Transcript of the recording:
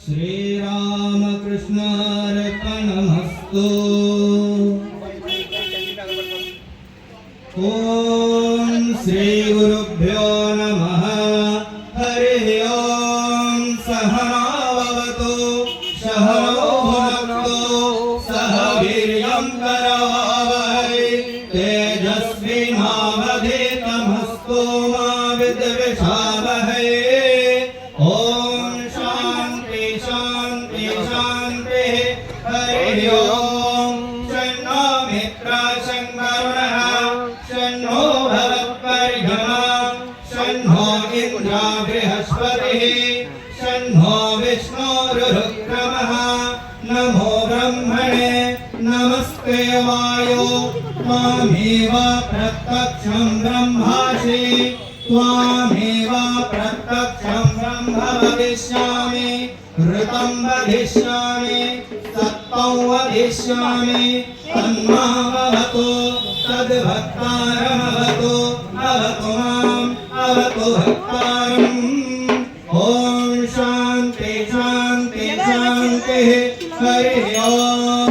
श्रीरामकृष्णार्पणमस्तु। ओम श्री गुरुभ्यो नमः। हरिः ओम। सहनाववतु सहनौ भुनक्तु सह वीर्यं करवावहै तेजस्विनावधीतमस्तु मा विद्विषावहै। ओम शांति शांति शांति। हरि ओम। शन्नो मित्रः शन्वरुणः शन्नो भवत्पर्यमा शन्नो इन्द्रो बृहस्पतिः शन्नो विष्णुरुक्रमः। नमो ब्रह्मणे नमस्ते वायो त्वामेव प्रत्यक्षं ब्रह्मासि त्वामेव प्रत्यक्षं ब्रह्म वदिष्यामि ऋतं वदिष्यामि सत्यं वदिष्यामि तन्मामवतु तद्भक्तारमवतु अवतु माम् अवतु भक्तारम्। ओम शांति शांति शांति। हरि ओम।